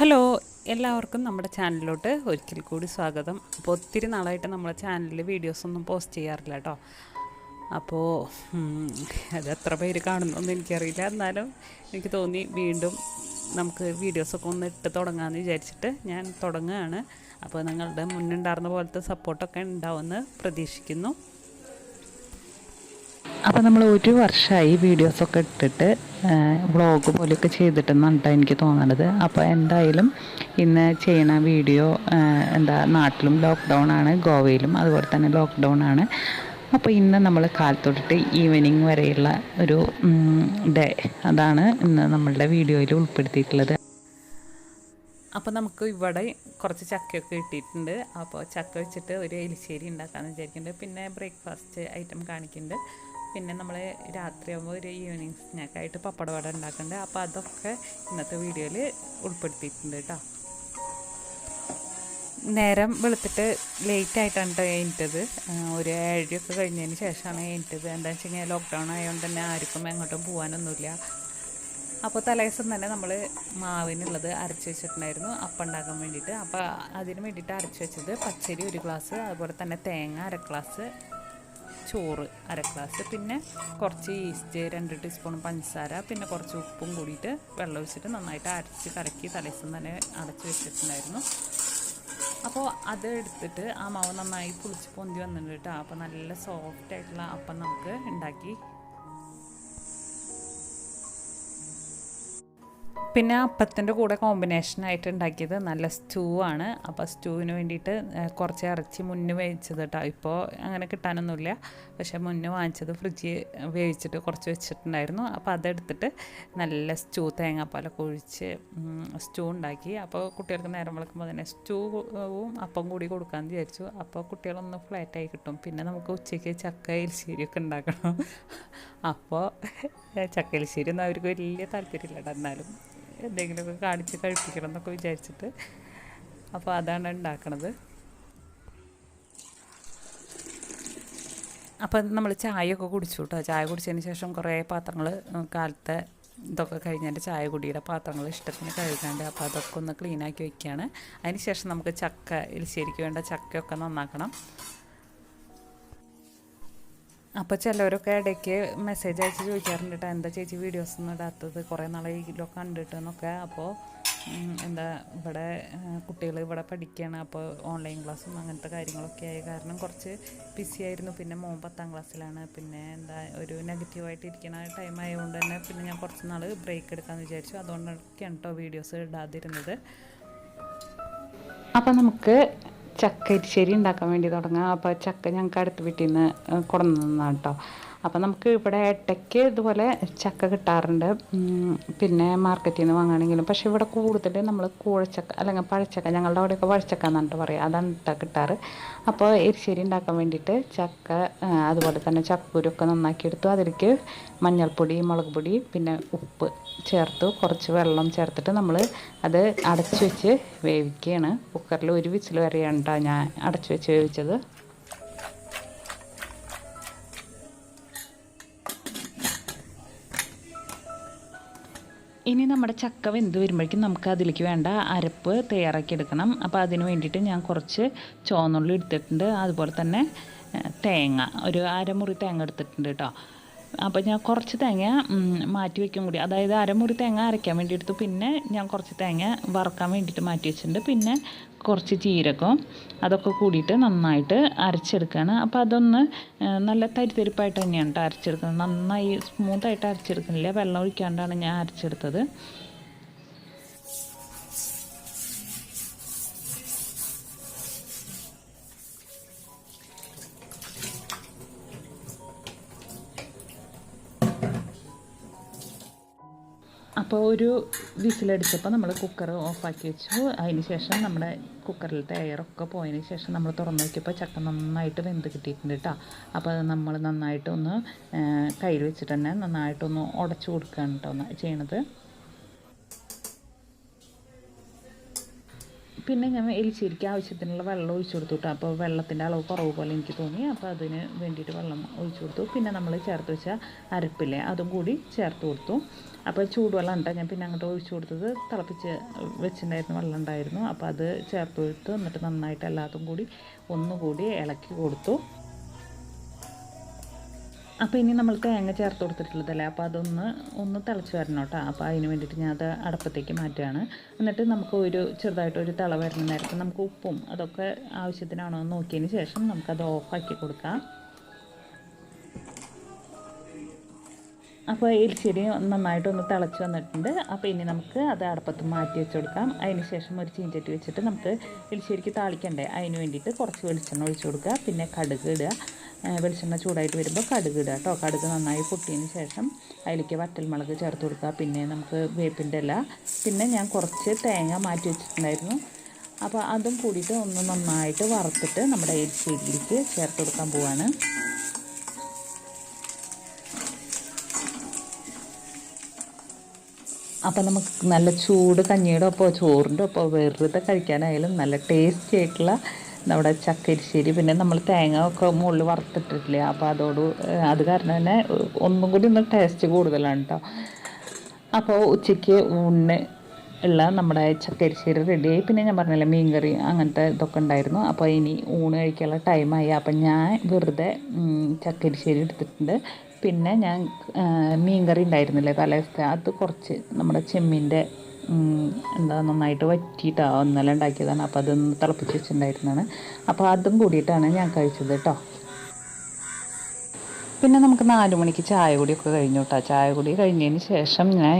Hello, എല്ലാവർക്കും നമ്മുടെ ചാനലിലോട്ട് ഒരിക്കൽ കൂടി സ്വാഗതം. അപ്പോൾ ഒത്തിരി നാളായിട്ട് നമ്മുടെ ചാനലിൽ വീഡിയോസൊന്നും പോസ്റ്റ് ചെയ്യാറില്ല കേട്ടോ. അപ്പോൾ അത് എത്ര പേര് കാണുന്നൊന്നും എനിക്കറിയില്ല. എന്നാലും എനിക്ക് തോന്നി വീണ്ടും നമുക്ക് വീഡിയോസൊക്കെ ഒന്ന് ഇട്ട് തുടങ്ങാമെന്ന് വിചാരിച്ചിട്ട് ഞാൻ തുടങ്ങുകയാണ്. അപ്പോൾ നിങ്ങളുടെ മുന്നുണ്ടായിരുന്ന പോലത്തെ സപ്പോർട്ടൊക്കെ ഉണ്ടാവുമെന്ന് പ്രതീക്ഷിക്കുന്നു. അപ്പോൾ നമ്മൾ ഒരു വർഷമായി വീഡിയോസൊക്കെ ഇട്ടിട്ട് വ്ളോഗ് പോലെയൊക്കെ ചെയ്തിട്ടെന്നാണ് എനിക്ക് തോന്നണത്. അപ്പോൾ എന്തായാലും ഇന്ന് ചെയ്യണ വീഡിയോ നാട്ടിലും ലോക്ക്ഡൗൺ ആണ്, ഗോവയിലും അതുപോലെ തന്നെ ലോക്ക്ഡൗൺ ആണ്. അപ്പോൾ ഇന്ന് നമ്മൾ കാലത്തൊട്ടിട്ട് ഈവനിങ് വരെയുള്ള ഒരു ഡേ, അതാണ് ഇന്ന് നമ്മളുടെ വീഡിയോയിൽ ഉൾപ്പെടുത്തിയിട്ടുള്ളത്. അപ്പോൾ നമുക്ക് ഇവിടെ കുറച്ച് ചക്കയൊക്കെ കിട്ടിയിട്ടുണ്ട്. അപ്പോൾ ചക്ക വെച്ചിട്ട് ഒരു എലിശ്ശേരി ഉണ്ടാക്കാമെന്ന് വിചാരിക്കുന്നുണ്ട്. പിന്നെ ബ്രേക്ക്ഫാസ്റ്റ് ഐറ്റം കാണിക്കുന്നുണ്ട്. പിന്നെ നമ്മൾ രാത്രിയാകുമ്പോൾ ഒരു ഈവനിങ് സ്നാക്കായിട്ട് പപ്പടവട ഉണ്ടാക്കുന്നുണ്ട്. അപ്പോൾ അതൊക്കെ ഇന്നത്തെ വീഡിയോയിൽ ഉൾപ്പെടുത്തിയിട്ടുണ്ട് കേട്ടോ. നേരം വെളുത്തിട്ട് ലേറ്റായിട്ടാണ് കഴിഞ്ഞിട്ടത്. ഒരു 7 കഴിഞ്ഞതിന് ശേഷമാണ് കഴിഞ്ഞിട്ടത്. എന്താണെന്ന് വെച്ച് കഴിഞ്ഞാൽ ലോക്ക്ഡൗൺ ആയതുകൊണ്ട് തന്നെ ആർക്കും എങ്ങോട്ടും പോകാനൊന്നുമില്ല. അപ്പോൾ തലേദിവസം തന്നെ നമ്മൾ മാവിനുള്ളത് അരച്ച് വെച്ചിട്ടുണ്ടായിരുന്നു അപ്പം ഉണ്ടാക്കാൻ വേണ്ടിയിട്ട്. അപ്പോൾ അതിന് വേണ്ടിയിട്ട് അരച്ച് വെച്ചത് പച്ചരി 1 ഗ്ലാസ്, അതുപോലെ തന്നെ തേങ്ങ 1/2 ഗ്ലാസ്, ചോറ് 1/2 ഗ്ലാസ്, പിന്നെ കുറച്ച് ഈസ്റ്റ് 2 ടീസ്പൂൺ പഞ്ചസാര, പിന്നെ കുറച്ച് ഉപ്പും കൂടിയിട്ട് വെള്ളം ഒഴിച്ചിട്ട് നന്നായിട്ട് അരച്ച് കലക്കി തലേദിവസം തന്നെ അടച്ച് വെച്ചിട്ടുണ്ടായിരുന്നു. അപ്പോൾ അത് എടുത്തിട്ട് ആ മാവ് നന്നായി പുളിച്ച് പൊന്തി വന്നിട്ടുണ്ട് കേട്ടോ. അപ്പോൾ നല്ല സോഫ്റ്റ് ആയിട്ടുള്ള അപ്പം നമുക്ക് ഉണ്ടാക്കി. പിന്നെ അപ്പത്തിൻ്റെ കൂടെ കോമ്പിനേഷനായിട്ട് ഉണ്ടാക്കിയത് നല്ല സ്റ്റൂ ആണ്. അപ്പോൾ സ്റ്റൂവിന് വേണ്ടിയിട്ട് കുറച്ച് ഇറച്ചി മുന്നേ വേവിച്ചത് കേട്ടോ. ഇപ്പോൾ അങ്ങനെ കിട്ടാനൊന്നുമില്ല, പക്ഷേ മുന്നേ വാങ്ങിച്ചത് ഫ്രിഡ്ജിൽ വേവിച്ചിട്ട് കുറച്ച് വെച്ചിട്ടുണ്ടായിരുന്നു. അപ്പോൾ അതെടുത്തിട്ട് നല്ല സ്റ്റൂ തേങ്ങാപ്പാലൊക്കെ ഒഴിച്ച് സ്റ്റൂ ഉണ്ടാക്കി. അപ്പോൾ കുട്ടികൾക്ക് നേരം വിളക്കുമ്പോൾ തന്നെ സ്റ്റൂവും അപ്പം കൂടി കൊടുക്കാമെന്ന് വിചാരിച്ചു. അപ്പോൾ കുട്ടികളൊന്ന് ഫ്ലാറ്റായി കിട്ടും. പിന്നെ നമുക്ക് ഉച്ചയ്ക്ക് ചക്ക എലിശ്ശേരിയൊക്കെ ഉണ്ടാക്കണം. അപ്പോൾ ചക്ക എലിശ്ശേരി ഒന്നും അവർക്ക് വലിയ താല്പര്യമില്ല, എന്നാലും എന്തെങ്കിലുമൊക്കെ കാണിച്ച് കഴിപ്പിക്കണം എന്നൊക്കെ വിചാരിച്ചിട്ട് അപ്പോൾ അതാണ് ഉണ്ടാക്കണത്. അപ്പം നമ്മൾ ചായയൊക്കെ കുടിച്ചു കേട്ടോ. ചായ കുടിച്ചതിന് ശേഷം കുറേ പാത്രങ്ങൾ കാലത്തെ ഇതൊക്കെ കഴിഞ്ഞതിൻ്റെ ചായ കുടിയുടെ പാത്രങ്ങൾ ഇഷ്ടത്തിന് കഴുകാണ്ട്, അപ്പോൾ അതൊക്കെ ഒന്ന് ക്ലീനാക്കി വയ്ക്കുകയാണ്. അതിന് ശേഷം നമുക്ക് ചക്ക എലിശ്ശേരിക്ക് വേണ്ട ചക്കയൊക്കെ നന്നാക്കണം. അപ്പോൾ ചിലവരൊക്കെ ഇടയ്ക്ക് മെസ്സേജ് അയച്ച് ചോദിക്കാറുണ്ട് കേട്ടോ, എന്താ ചേച്ചി വീഡിയോസ് ഒന്നും ഇടാത്തത്, കുറേ നാളെങ്കിലും കണ്ടിട്ടെന്നൊക്കെ. അപ്പോൾ ഇവിടെ കുട്ടികൾ ഇവിടെ പഠിക്കുകയാണ്. അപ്പോൾ ഓൺലൈൻ ക്ലാസ്സും അങ്ങനത്തെ കാര്യങ്ങളൊക്കെ ആയ കാരണം കുറച്ച് ബിസി ആയിരുന്നു. പിന്നെ മോൻ 10ാം ക്ലാസ്സിലാണ്. പിന്നെ ഒരു നെഗറ്റീവായിട്ട് ഇരിക്കുന്ന ടൈം ആയതുകൊണ്ട് തന്നെ പിന്നെ ഞാൻ കുറച്ച് നാൾ ബ്രേക്ക് എടുക്കാമെന്ന് വിചാരിച്ചു. അതുകൊണ്ടൊക്കെയാണ് കേട്ടോ വീഡിയോസ് ഇടാതിരുന്നത്. അപ്പോൾ നമുക്ക് ചക്ക എരിശ്ശേരി ഉണ്ടാക്കാൻ വേണ്ടി തുടങ്ങാം. അപ്പോൾ ചക്ക ഞങ്ങൾക്ക് അടുത്ത വീട്ടിൽ നിന്ന് കൊണ്ടുവന്നതാണ് കേട്ടോ. അപ്പോൾ നമുക്ക് ഇവിടെ ഇടയ്ക്ക് ഇതുപോലെ ചക്ക കിട്ടാറുണ്ട്, പിന്നെ മാർക്കറ്റിൽ നിന്ന് വാങ്ങുകയാണെങ്കിലും. പക്ഷേ ഇവിടെ കൂടുതൽ നമ്മൾ കൂഴച്ചക്ക അല്ലെങ്കിൽ പഴച്ചക്ക, ഞങ്ങളുടെ അവിടെയൊക്കെ പഴച്ചക്ക എന്നാണ് പറയുക, അതാണ് കിട്ടാറ്. അപ്പോൾ എരിശ്ശേരി ഉണ്ടാക്കാൻ വേണ്ടിയിട്ട് ചക്ക അതുപോലെ തന്നെ ചക്കൂരൊക്കെ നന്നാക്കിയെടുത്തു. അതിലേക്ക് മഞ്ഞൾപ്പൊടി, മുളക് പൊടി, പിന്നെ ഉപ്പ് ചേർത്ത് കുറച്ച് വെള്ളം ചേർത്തിട്ട് നമ്മൾ അത് അടച്ചു വെച്ച് വേവിക്കുകയാണ്. കുക്കറിൽ 1 വിസിൽ വരെയാണ് കേട്ടോ ഞാൻ അടച്ചു വെച്ച് വേവിച്ചത്. ഇനി നമ്മുടെ ചക്ക വെന്ത് വരുമ്പോഴേക്കും നമുക്ക് അതിലേക്ക് വേണ്ട അരപ്പ് തയ്യാറാക്കി എടുക്കണം. അപ്പോൾ അതിന് വേണ്ടിയിട്ട് ഞാൻ കുറച്ച് ചുവന്നുള്ളി എടുത്തിട്ടുണ്ട്, അതുപോലെ തന്നെ തേങ്ങ ഒരു 1/2 മുറി തേങ്ങ എടുത്തിട്ടുണ്ട് കേട്ടോ. അപ്പോൾ ഞാൻ കുറച്ച് തേങ്ങ മാറ്റി വയ്ക്കും കൂടി, അതായത് 1/2 മുറി തേങ്ങ അരയ്ക്കാൻ വേണ്ടി എടുത്തു. പിന്നെ ഞാൻ കുറച്ച് തേങ്ങ വറുക്കാൻ വേണ്ടിയിട്ട് മാറ്റി വെച്ചിട്ടുണ്ട്. പിന്നെ കുറച്ച് ജീരകം, അതൊക്കെ കൂടിയിട്ട് നന്നായിട്ട് അരച്ചെടുക്കുകയാണ്. അപ്പോൾ അതൊന്ന് നല്ല തരിതരിപ്പായിട്ട് തന്നെയാണ് കേട്ടോ അരച്ചെടുക്കുന്നത്. നന്നായി സ്മൂത്തായിട്ട് അരച്ചെടുക്കുന്നില്ല, വെള്ളം ഒഴിക്കാണ്ടാണ് ഞാൻ അരച്ചെടുത്തത്. അപ്പോൾ ഒരു വിസിലടിച്ചപ്പോൾ നമ്മൾ കുക്കർ ഓഫാക്കി വെച്ചു. അതിന് ശേഷം നമ്മുടെ കുക്കറിലത്തെ എയറൊക്കെ പോയതിന് ശേഷം നമ്മൾ തുറന്ന് നോക്കിയപ്പോൾ ചക്ക നന്നായിട്ട് വെന്ത് കിട്ടിയിട്ടുണ്ട് കേട്ടോ. അപ്പോൾ അത് നമ്മൾ നന്നായിട്ടൊന്ന് കയ്യിൽ വെച്ചിട്ട് തന്നെ നന്നായിട്ടൊന്ന് ഉടച്ചു കൊടുക്കുകയാണ് കേട്ടോ ചെയ്യണത്. പിന്നെ ഞാൻ എലിശ്ശേരിക്ക് ആവശ്യത്തിനുള്ള വെള്ളം ഒഴിച്ചു കൊടുത്തു കേട്ടോ. അപ്പോൾ വെള്ളത്തിൻ്റെ അളവ് കുറവ് പോലെ എനിക്ക് തോന്നി, അപ്പോൾ അതിന് വേണ്ടിയിട്ട് വെള്ളം ഒഴിച്ചു കൊടുത്തു. പിന്നെ നമ്മൾ ചേർത്ത് വെച്ച അരപ്പില്ലേ അതും കൂടി ചേർത്ത് കൊടുത്തു. അപ്പോൾ ചൂടുവെള്ളം ഉണ്ടോ ഞാൻ പിന്നെ അങ്ങോട്ട് ഒഴിച്ചു കൊടുത്തത് തിളപ്പിച്ച് വെച്ചിട്ടുണ്ടായിരുന്ന വെള്ളം ഉണ്ടായിരുന്നു. അപ്പോൾ അത് ചേർത്ത് കൊടുത്ത് എന്നിട്ട് നന്നായിട്ട് എല്ലാത്തും കൂടി ഒന്നുകൂടി ഇളക്കി കൊടുത്തു. അപ്പോൾ ഇനി നമ്മൾ തേങ്ങ ചേർത്ത് കൊടുത്തിട്ടുള്ളതല്ലേ, അപ്പോൾ ഒന്ന് തിളച്ച് വരണം കേട്ടോ. അപ്പോൾ അതിന് വേണ്ടിയിട്ട് ഞാൻ അത് അടുപ്പത്തേക്ക് മാറ്റുകയാണ്. എന്നിട്ട് നമുക്ക് ചെറുതായിട്ടൊരു തിള വരുന്ന നേരത്ത് നമുക്ക് ഉപ്പും അതൊക്കെ ആവശ്യത്തിനാണോ എന്ന് നോക്കിയതിന് ശേഷം നമുക്കത് ഓഫാക്കി കൊടുക്കാം. അപ്പോൾ എരിശ്ശേരി നന്നായിട്ടൊന്ന് തിളച്ച് വന്നിട്ടുണ്ട്. അപ്പോൾ ഇനി നമുക്ക് അത് അടുപ്പത്ത് മാറ്റി വെച്ച് കൊടുക്കാം. അതിന് ശേഷം ഒരു ചീഞ്ചട്ടി വെച്ചിട്ട് നമുക്ക് എരിശ്ശേരിക്ക് താളിക്കണ്ടേ, അതിന് വേണ്ടിയിട്ട് കുറച്ച് വെളിച്ചെണ്ണ ഒഴിച്ച് കൊടുക്കുക. പിന്നെ കടുക് ഇടുക. വെളിച്ചെണ്ണ ചൂടായിട്ട് വരുമ്പോൾ കടുക് ഇടുക കേട്ടോ. കടുക് നന്നായി പൊട്ടിയതിന് ശേഷം അതിലേക്ക് വറ്റൽമുളക് ചേർത്ത് കൊടുക്കുക. പിന്നെ നമുക്ക് വേപ്പിൻ്റെ ഇല, പിന്നെ ഞാൻ കുറച്ച് തേങ്ങ മാറ്റി വെച്ചിട്ടുണ്ടായിരുന്നു. അപ്പോൾ അതും കൂടിയിട്ട് ഒന്ന് നന്നായിട്ട് വറുത്തിട്ട് നമ്മുടെ എരിശ്ശേരിയിലേക്ക് ചേർത്ത് കൊടുക്കാൻ പോവാണ്. അപ്പോൾ നമുക്ക് നല്ല ചൂട് കഞ്ഞിയുടെ ഒപ്പം ചോറിൻ്റെ ഒപ്പം വെറുതെ കഴിക്കാനായാലും നല്ല ടേസ്റ്റി ആയിട്ടുള്ള നമ്മുടെ ചക്കരിശ്ശേരി, പിന്നെ നമ്മൾ തേങ്ങ ഒക്കെ മുകളിൽ വറുത്തിട്ടിട്ടില്ലേ, അപ്പോൾ അത് കാരണം തന്നെ ഒന്നും കൂടി ഒന്ന് ടേസ്റ്റ് കൂടുതലാണ് കേട്ടോ. അപ്പോൾ ഉച്ചയ്ക്ക് ഊണിന് ഉള്ള നമ്മുടെ ചക്കരിശ്ശേരി റെഡിയായി. പിന്നെ ഞാൻ പറഞ്ഞില്ലേ മീൻകറി അങ്ങനത്തെ ഇതൊക്കെ ഉണ്ടായിരുന്നു. അപ്പോൾ ഇനി ഊണ് കഴിക്കാനുള്ള ടൈമായി. അപ്പം ഞാൻ വെറുതെ ചക്കരിശ്ശേരി എടുത്തിട്ടുണ്ട്. പിന്നെ ഞാൻ മീൻകറി ഉണ്ടായിരുന്നില്ലേ തലേദിവസത്തെ, അത് കുറച്ച് നമ്മുടെ ചെമ്മീൻ്റെ നന്നായിട്ട് വറ്റിയിട്ടാണ് ഇന്നലെ ഉണ്ടാക്കിയതാണ്. അപ്പോൾ അതൊന്ന് തിളപ്പിച്ച് വെച്ചിട്ടുണ്ടായിരുന്നതാണ്. അപ്പോൾ അതും കൂടിയിട്ടാണ് ഞാൻ കഴിച്ചത് കേട്ടോ. പിന്നെ നമുക്ക് 4 മണിക്ക് ചായ കുടിയൊക്കെ കഴിഞ്ഞു കേട്ടോ. ചായ കുടി കഴിഞ്ഞതിന് ശേഷം ഞാൻ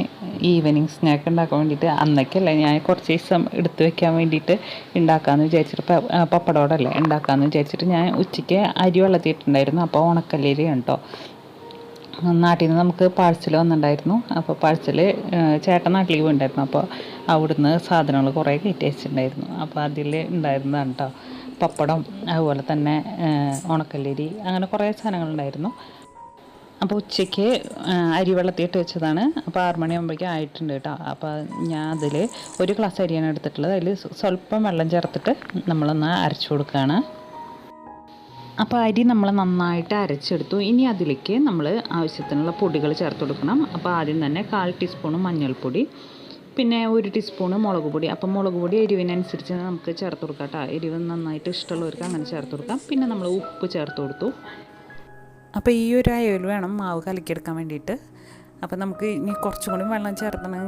ഈവനിങ് സ്നാക്ക് ഉണ്ടാക്കാൻ വേണ്ടിയിട്ട്, അന്നൊക്കെയല്ലേ ഞാൻ കുറച്ച് ദിവസം എടുത്ത് വെക്കാൻ വേണ്ടിയിട്ട് ഉണ്ടാക്കാമെന്ന് വിചാരിച്ചിട്ട്, പപ്പടോടല്ലേ ഉണ്ടാക്കാമെന്ന് വിചാരിച്ചിട്ട് ഞാൻ ഉച്ചയ്ക്ക് അരി വെള്ളത്തിയിട്ടുണ്ടായിരുന്നു. അപ്പോൾ ഉണക്കല്ലേരിയാണ് കേട്ടോ. നാട്ടിൽ നിന്ന് നമുക്ക് പാഴ്സൽ വന്നിട്ടുണ്ടായിരുന്നു. അപ്പോൾ പാഴ്സൽ ചേട്ടൻ നാട്ടിലേക്ക് പോയിട്ടുണ്ടായിരുന്നു. അപ്പോൾ അവിടുന്ന് സാധനങ്ങൾ കുറേ കയറ്റി വെച്ചിട്ടുണ്ടായിരുന്നു. അപ്പോൾ അതിൽ ഉണ്ടായിരുന്നതാണ് കേട്ടോ പപ്പടം, അതുപോലെ തന്നെ ഉണക്കല്ലേരി, അങ്ങനെ കുറേ സാധനങ്ങളുണ്ടായിരുന്നു. അപ്പോൾ ഉച്ചയ്ക്ക് അരി വെള്ളത്തിയിട്ട് വെച്ചതാണ്. അപ്പോൾ 6 മണിയാകുമ്പോഴേക്കും ആയിട്ടുണ്ട് കേട്ടോ. അപ്പോൾ ഞാൻ അതിൽ 1 ഗ്ലാസ് അരിയാണ് എടുത്തിട്ടുള്ളത്. അതിൽ സ്വല്പം വെള്ളം ചേർത്തിട്ട് നമ്മളൊന്ന് അരച്ചു കൊടുക്കുകയാണ്. അപ്പോൾ അരി നമ്മൾ നന്നായിട്ട് അരച്ചെടുത്തു. ഇനി അതിലേക്ക് നമ്മൾ ആവശ്യത്തിനുള്ള പൊടികൾ ചേർത്ത് കൊടുക്കണം. അപ്പോൾ ആദ്യം തന്നെ 1/4 ടീസ്പൂൺ മഞ്ഞൾപ്പൊടി, പിന്നെ 1 ടീസ്പൂൺ മുളക് പൊടി. അപ്പം മുളക് പൊടി എരിവിനനുസരിച്ച് നമുക്ക് ചേർത്ത് കൊടുക്കാം കേട്ടോ. എരിവ് നന്നായിട്ട് ഇഷ്ടമുള്ളവർക്ക് അങ്ങനെ ചേർത്ത് കൊടുക്കാം. പിന്നെ നമ്മൾ ഉപ്പ് ചേർത്ത് കൊടുത്തു. അപ്പോൾ ഈ ഒരു അയവിൽ വേണം മാവ് കലക്കിയെടുക്കാൻ വേണ്ടിയിട്ട്. അപ്പോൾ നമുക്ക് ഇനി കുറച്ചും കൂടി വെള്ളം ചേർത്തണം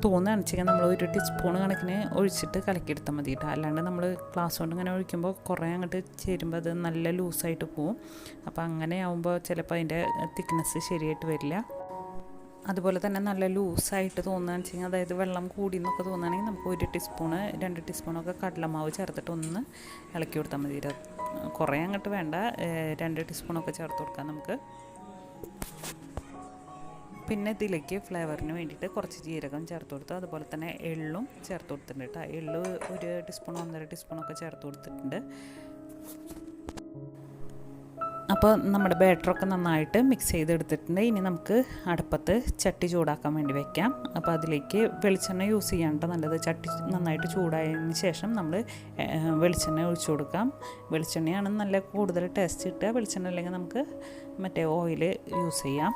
തോന്നുകയാണെന്ന് വെച്ചാൽ നമ്മൾ 1 ടീസ്പൂൺ കണക്കിന് ഒഴിച്ചിട്ട് കലക്കിയെടുത്താൽ മതി കേട്ടോ. അല്ലാണ്ട് നമ്മൾ ഗ്ലാസ് കൊണ്ട് ഇങ്ങനെ ഒഴിക്കുമ്പോൾ കുറേ അങ്ങോട്ട് ചേരുമ്പോൾ അത് നല്ല ലൂസായിട്ട് പോവും. അപ്പോൾ അങ്ങനെ ആകുമ്പോൾ ചിലപ്പോൾ അതിൻ്റെ തിക്നെസ് ശരിയായിട്ട് വരില്ല. അതുപോലെ തന്നെ നല്ല ലൂസായിട്ട് തോന്നുകയാണെന്ന് വെച്ച് കഴിഞ്ഞാൽ, അതായത് വെള്ളം കൂടി എന്നൊക്കെ തോന്നുകയാണെങ്കിൽ നമുക്ക് 1 ടീസ്പൂണ് 2 ടീസ്പൂണൊക്കെ കടലമാവ് ചേർത്തിട്ട് ഒന്ന് ഇളക്കി കൊടുത്താൽ മതി. കുറേ അങ്ങോട്ട് വേണ്ട, 2 ടീസ്പൂണൊക്കെ ചേർത്ത് കൊടുക്കാം നമുക്ക്. പിന്നെ ഇതിലേക്ക് ഫ്ലേവറിന് വേണ്ടിയിട്ട് കുറച്ച് ജീരകം ചേർത്ത് കൊടുത്തു. അതുപോലെ തന്നെ എള്ളും ചേർത്ത് കൊടുത്തിട്ടുണ്ട് കേട്ടോ. എള്ള് 1 ടീസ്പൂൺ 1.5 ടീസ്പൂണൊക്കെ ചേർത്ത് കൊടുത്തിട്ടുണ്ട്. അപ്പോൾ നമ്മുടെ ബാറ്ററൊക്കെ നന്നായിട്ട് മിക്സ് ചെയ്തെടുത്തിട്ടുണ്ട്. ഇനി നമുക്ക് അടുപ്പത്ത് ചട്ടി ചൂടാക്കാൻ വേണ്ടി വെക്കാം. അപ്പോൾ അതിലേക്ക് വെളിച്ചെണ്ണ യൂസ് ചെയ്യാണ്ട് നല്ലത്. ചട്ടി നന്നായിട്ട് ചൂടായതിന് ശേഷം നമ്മൾ വെളിച്ചെണ്ണ ഒഴിച്ചു കൊടുക്കാം. വെളിച്ചെണ്ണയാണ് നല്ല കൂടുതൽ ടേസ്റ്റ് കിട്ടുക. വെളിച്ചെണ്ണ അല്ലെങ്കിൽ നമുക്ക് മറ്റേ ഓയിൽ യൂസ് ചെയ്യാം.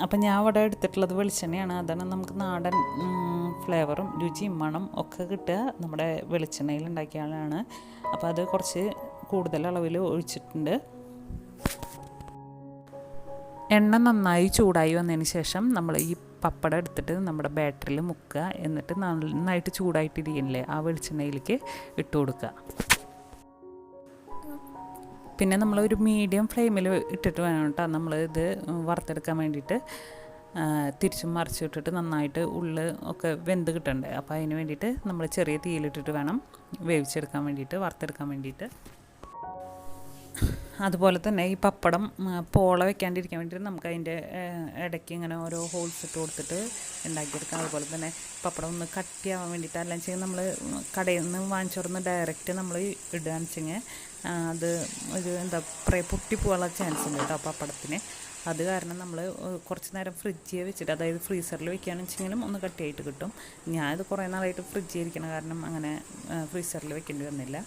അപ്പം ഞാൻ ഇവിടെ എടുത്തിട്ടുള്ളത് വെളിച്ചെണ്ണയാണ്. അതാണ് നമുക്ക് നാടൻ ഫ്ലേവറും രുചിയും മണം ഒക്കെ കിട്ടുക നമ്മുടെ വെളിച്ചെണ്ണയിൽ ഉണ്ടാക്കിയാണ്. അപ്പോൾ അത് കുറച്ച് കൂടുതൽ അളവിൽ ഒഴിച്ചിട്ടുണ്ട്. എണ്ണ നന്നായി ചൂടായി വന്നതിന് ശേഷം നമ്മൾ ഈ പപ്പടം എടുത്തിട്ട് നമ്മുടെ ബാറ്ററിൽ മുക്കുക. എന്നിട്ട് നന്നായിട്ട് ചൂടായിട്ടിരിക്കില്ലേ ആ വെളിച്ചെണ്ണയിലേക്ക് ഇട്ട് കൊടുക്കുക. പിന്നെ നമ്മളൊരു മീഡിയം ഫ്ലെയിമിൽ ഇട്ടിട്ട് വേണം കേട്ടോ നമ്മൾ ഇത് വറുത്തെടുക്കാൻ വേണ്ടിയിട്ട്. തിരിച്ചും മറിച്ചിട്ടിട്ട് നന്നായിട്ട് ഉള്ളിൽ ഒക്കെ വെന്ത് കിട്ടണ്ടേ. അപ്പോൾ അതിന് വേണ്ടിയിട്ട് നമ്മൾ ചെറിയ തീയിലിട്ടിട്ട് വേണം വേവിച്ചെടുക്കാൻ വേണ്ടിയിട്ട്, വറുത്തെടുക്കാൻ വേണ്ടിയിട്ട്. അതുപോലെ തന്നെ ഈ പപ്പടം പോള വെക്കാണ്ടിരിക്കാൻ വേണ്ടിയിട്ട് നമുക്ക് അതിൻ്റെ ഇടയ്ക്ക് ഇങ്ങനെ ഓരോ ഹോൾസ് ഇട്ട് കൊടുത്തിട്ട് ഉണ്ടാക്കിയെടുക്കാം. അതുപോലെ തന്നെ പപ്പടം ഒന്ന് കട്ടിയാവാൻ വേണ്ടിയിട്ട്, അല്ലെന്ന് വെച്ചാൽ നമ്മൾ കടയിൽ നിന്ന് വാങ്ങിച്ചോർന്ന് ഡയറക്റ്റ് നമ്മൾ ഇടുകയെന്ന് വെച്ചെങ്കിൽ അത് ഒരു എന്താ പറയുക പൊട്ടിപ്പോകാനുള്ള ചാൻസ് ഉണ്ട് കേട്ടോ പപ്പടത്തിന്. അത് കാരണം നമ്മൾ കുറച്ച് നേരം ഫ്രിഡ്ജിൽ വെച്ചിട്ട്, അതായത് ഫ്രീസറിൽ വെക്കുകയാണെന്ന് വെച്ചെങ്കിലും ഒന്ന് കട്ടിയായിട്ട് കിട്ടും. ഞാനിത് കുറേ നാളായിട്ട് ഫ്രിഡ്ജിൽ ഇരിക്കണം കാരണം അങ്ങനെ ഫ്രീസറിൽ വെക്കേണ്ടി വന്നില്ല.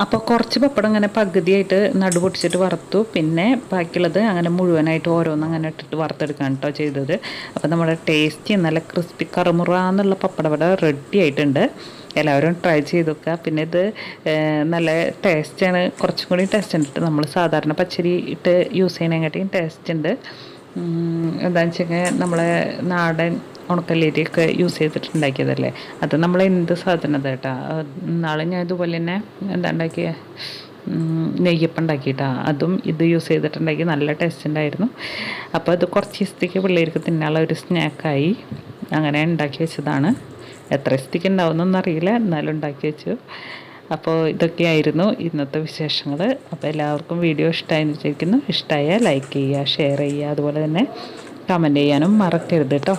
അപ്പോൾ കുറച്ച് പപ്പടം ഇങ്ങനെ പകുതിയായിട്ട് നടുപൊട്ടിച്ചിട്ട് വറുത്തു. പിന്നെ ബാക്കിയുള്ളത് അങ്ങനെ മുഴുവനായിട്ട് ഓരോന്നും അങ്ങനെ ഇട്ടിട്ട് വറുത്തെടുക്കുകയാണ് കേട്ടോ ചെയ്തത്. അപ്പോൾ നമ്മുടെ ടേസ്റ്റി നല്ല ക്രിസ്പി കറുമുറ എന്നുള്ള പപ്പടം ഇവിടെ റെഡി ആയിട്ടുണ്ട്. എല്ലാവരും ട്രൈ ചെയ്ത് നോക്കുക. പിന്നെ ഇത് നല്ല ടേസ്റ്റാണ്, കുറച്ചും കൂടി ടേസ്റ്റ് ഉണ്ട്. നമ്മൾ സാധാരണ പച്ചരി ഇട്ട് യൂസ് ചെയ്യുന്നതിനെക്കാട്ടിയും ടേസ്റ്റ് ഉണ്ട്. എന്താണെന്ന് വെച്ചെങ്കിൽ നമ്മളെ നാടൻ ഉണക്കല്ലേരിയൊക്കെ യൂസ് ചെയ്തിട്ടുണ്ടാക്കിയതല്ലേ. അത് നമ്മൾ എന്ത് സാധനം കേട്ടോ. നാളെ ഞാൻ ഇതുപോലെ തന്നെ എന്താ ഉണ്ടാക്കിയ നെയ്യപ്പം ഉണ്ടാക്കിയിട്ടാ, അതും ഇത് യൂസ് ചെയ്തിട്ടുണ്ടാക്കി നല്ല ടേസ്റ്റ് ഉണ്ടായിരുന്നു. അപ്പോൾ അത് കുറച്ച് ദിവസത്തേക്ക് പിള്ളേർക്ക് തിന്നാനുള്ള ഒരു സ്നാക്കായി അങ്ങനെ ഉണ്ടാക്കി വെച്ചതാണ്. എത്ര ദിവസത്തേക്ക് ഉണ്ടാവുമെന്നൊന്നും അറിയില്ല, എന്നാലും ഉണ്ടാക്കി വെച്ചു. അപ്പോൾ ഇതൊക്കെയായിരുന്നു ഇന്നത്തെ വിശേഷങ്ങൾ. അപ്പോൾ എല്ലാവർക്കും വീഡിയോ ഇഷ്ടമായെന്ന് വിചാരിക്കുന്നു. ഇഷ്ടമായാൽ ലൈക്ക് ചെയ്യുക, ഷെയർ ചെയ്യുക, അതുപോലെ തന്നെ കമൻറ്റ് ചെയ്യാനും മറക്കരുത് കേട്ടോ.